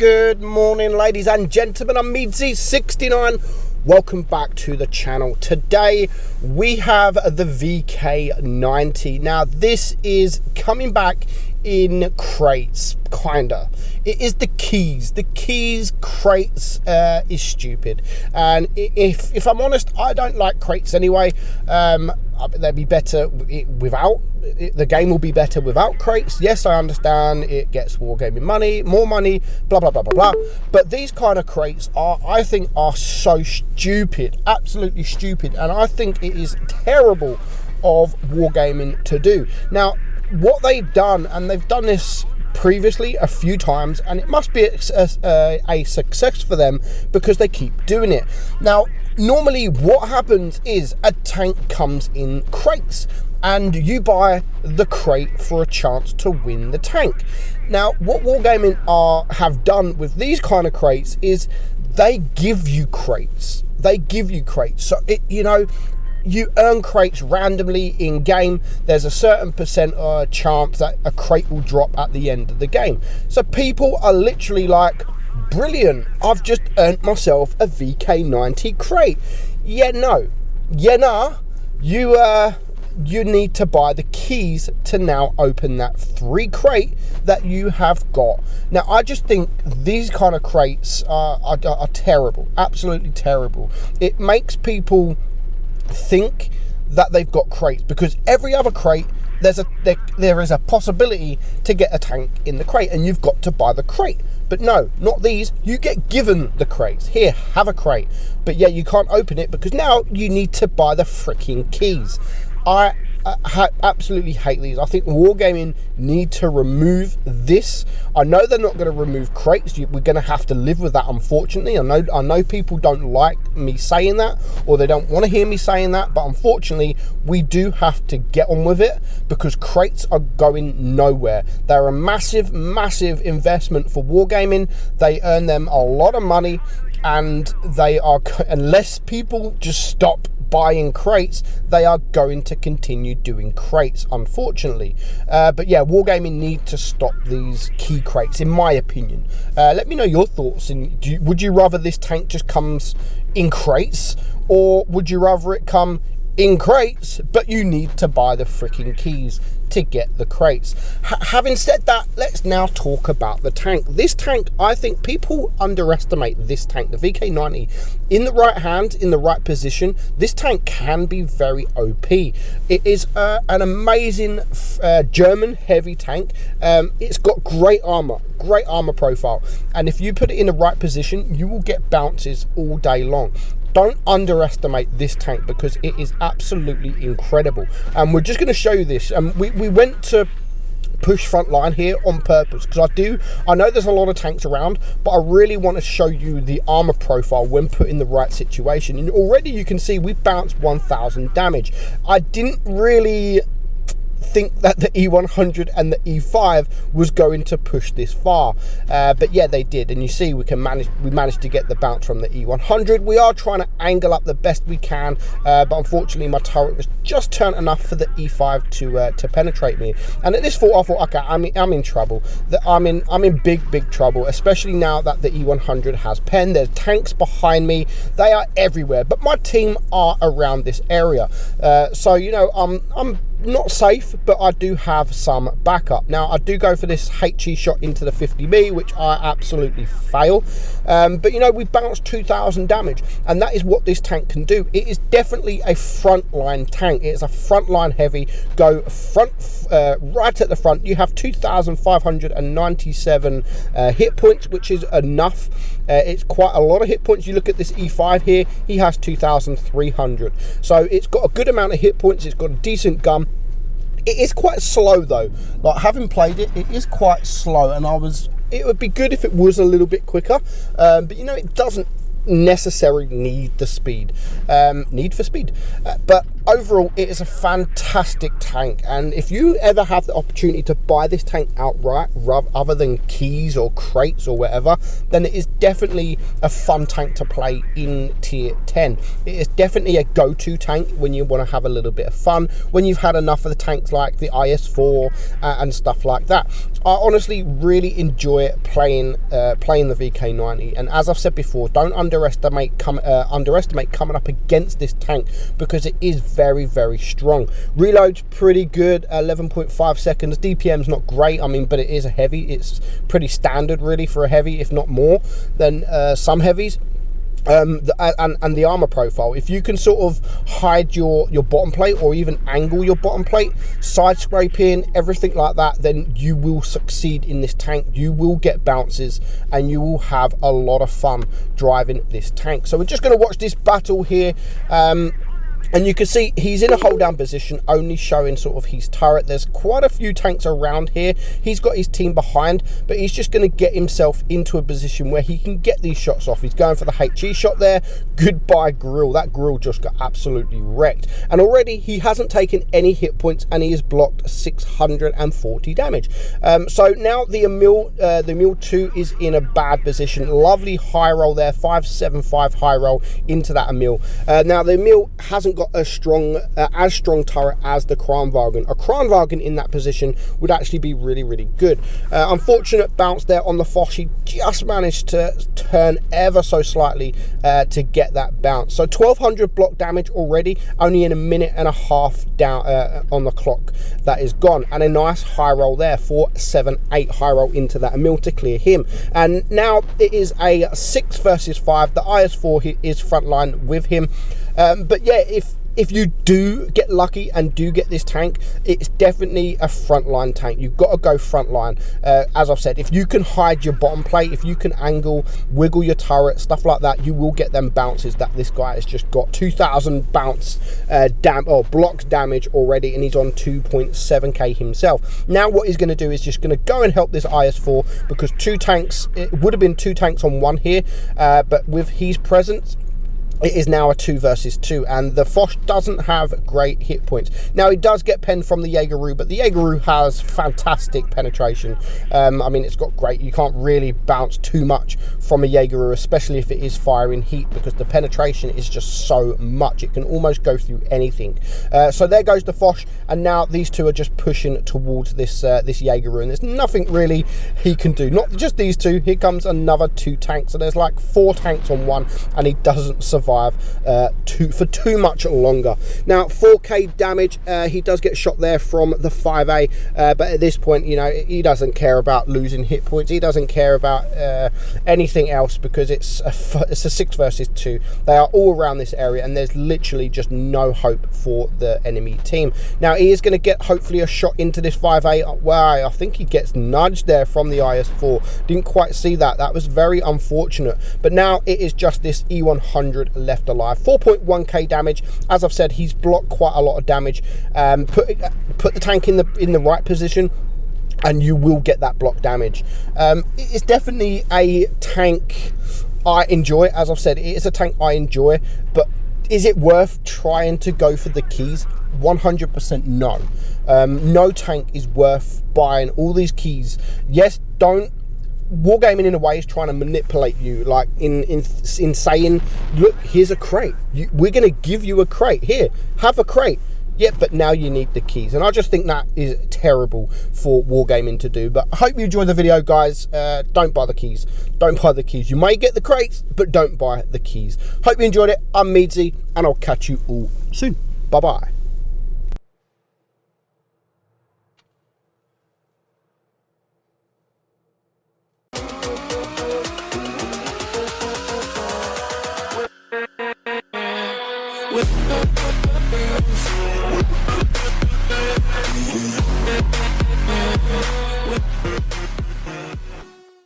Good morning, ladies and gentlemen. I'm meadsyreplays. Welcome back to the channel. Today we have the VK90. Now this is coming back in crates, kinda. It is the keys crates is stupid, and if I'm honest, I don't like crates anyway. They'd be better without. The game will be better without crates. Yes, I understand it gets wargaming money, more money, blah blah blah blah blah, but these kind of crates I think are so stupid, absolutely stupid, and I think it is terrible of wargaming to do. Now what they've done, and they've done this previously a few times, and it must be a success for them because they keep doing it. Now normally what happens is a tank comes in crates and you buy the crate for a chance to win the tank. Now what wargaming have done with these kind of crates is they give you crates. So you earn crates randomly in game. There's a certain percent chance that a crate will drop at the end of the game. So people are literally like, brilliant, I've just earned myself a VK90 crate. You need to buy the keys to now open that free crate that you have got. Now I just think these kind of crates are terrible, absolutely terrible. It makes people think that they've got crates, because every other crate there is a possibility to get a tank in the crate, and you've got to buy the crate. But no, not these. You get given the crates. Here, have a crate. But yeah, you can't open it because now you need to buy the freaking keys. I absolutely hate these. I think wargaming need to remove this. I know they're not going to remove crates. We're going to have to live with that, unfortunately. I know people don't like me saying that, or they don't want to hear me saying that, but unfortunately we do have to get on with it because crates are going nowhere. They're a massive investment for wargaming. They earn them a lot of money, and they are, unless people just stop buying crates, they are going to continue doing crates, unfortunately. But yeah, wargaming need to stop these key crates, in my opinion. Let me know your thoughts. Would you rather this tank just comes in crates, or would you rather it come in crates but you need to buy the freaking keys to get the crates? Having said that, let's now talk about the tank. This tank, I think people underestimate this tank, the VK90. In the right hands, in the right position, this tank can be very OP. It is an amazing German heavy tank. It's got great armor profile, and if you put it in the right position, you will get bounces all day long. Don't underestimate this tank because it is absolutely incredible. And we're just going to show you this. We went to push front line here on purpose because I know there's a lot of tanks around, but I really want to show you the armor profile when put in the right situation. And already you can see we bounced 1000 damage. I didn't really think that the E100 and the E5 was going to push this far, but yeah, they did. And you see we managed to get the bounce from the E100. We are trying to angle up the best we can, but unfortunately my turret was just turned enough for the E5 to penetrate me. And at this point I thought, okay, I'm in trouble. I'm in big trouble, especially now that the E100 has pen. There's tanks behind me, they are everywhere, but my team are around this area, so I'm not safe, but I do have some backup. Now I do go for this HE shot into the 50B, which I absolutely fail, but we bounced 2000 damage, and that is what this tank can do. It is definitely a frontline tank. It is a frontline heavy. Go front, right at the front. You have 2597 hit points, which is enough. It's quite a lot of hit points. You look at this E5 here, he has 2300, so it's got a good amount of hit points. It's got a decent gun. It is quite slow though. Like, having played it, it is quite slow, and it would be good if it was a little bit quicker, but it doesn't necessarily need the speed, need for speed, but overall, it is a fantastic tank, and if you ever have the opportunity to buy this tank outright other than keys or crates or whatever, then it is definitely a fun tank to play in tier 10. It is definitely a go-to tank when you want to have a little bit of fun, when you've had enough of the tanks like the IS-4 and stuff like that. I honestly really enjoy playing the VK90, and as I've said before, don't underestimate coming up against this tank, because it is very, very strong. Reload's pretty good, 11.5 seconds. DPM's not great, I mean, but it is a heavy. It's pretty standard really for a heavy, if not more than some heavies. And the armor profile, if you can sort of hide your bottom plate or even angle your bottom plate, side scraping, everything like that, then you will succeed in this tank. You will get bounces and you will have a lot of fun driving this tank. So we're just going to watch this battle here. And you can see he's in a hold down position, only showing sort of his turret. There's quite a few tanks around here. He's got his team behind, but he's just going to get himself into a position where he can get these shots off. He's going for the HE shot there. Goodbye grill. That grill just got absolutely wrecked. And already he hasn't taken any hit points, and he has blocked 640 damage. So now the Emil 2 is in a bad position. Lovely high roll there, 575 high roll into that Emil. Now the Emil hasn't got as strong turret as the Kranwagen. A Kranwagen in that position would actually be really, really good. Unfortunate bounce there on the Foch. He just managed to turn ever so slightly to get that bounce. So 1200 block damage already, only in a minute and a half down on the clock. That is gone, and a nice high roll there, 478 high roll into that Emil to clear him. And now it is a 6 versus 5. The IS-4 is frontline with him. But yeah, if you do get lucky and do get this tank, it's definitely a frontline tank. You've got to go frontline. As I've said, if you can hide your bottom plate, if you can angle, wiggle your turret, stuff like that, you will get them bounces that this guy has just got. 2000 bounce block damage already, and he's on 2.7k himself. Now what he's going to do is just going to go and help this IS-4, because two tanks, it would have been two tanks on one here, but with his presence, it is now a 2 versus 2, and the Foch doesn't have great hit points. Now, he does get penned from the Jaegeru, but the Jaegeru has fantastic penetration. I mean, it's got great. You can't really bounce too much from a Jaegeru, especially if it is firing heat, because the penetration is just so much. It can almost go through anything. So there goes the Foch, and now these two are just pushing towards this Jaegeru, and there's nothing really he can do. Not just these two. Here comes another 2 tanks. So there's like 4 tanks on one, and he doesn't survive for too much longer. Now 4k damage, he does get shot there from the 5A, but at this point, you know, he doesn't care about losing hit points. He doesn't care about anything else, because it's a 6 versus 2. They are all around this area, and there's literally just no hope for the enemy team. Now he is going to get hopefully a shot into this 5A. Wow, I think he gets nudged there from the IS-4. Didn't quite see that. That was very unfortunate. But now it is just this E100 left alive. 4.1k damage. As I've said, he's blocked quite a lot of damage. Put the tank in the right position, and you will get that block damage. It's definitely a tank I enjoy. As I've said, it is a tank I enjoy, but is it worth trying to go for the keys? 100% no. No tank is worth buying all these keys. Yes, don't. Wargaming in a way is trying to manipulate you, like in saying, look, here's a crate, we're going to give you a crate, here, have a crate. Yeah, but now you need the keys, and I just think that is terrible for Wargaming to do. But I hope you enjoyed the video, guys. Don't buy the keys. Don't buy the keys. You may get the crates, but don't buy the keys. Hope you enjoyed it. I'm Meadsy, and I'll catch you all soon. Bye bye.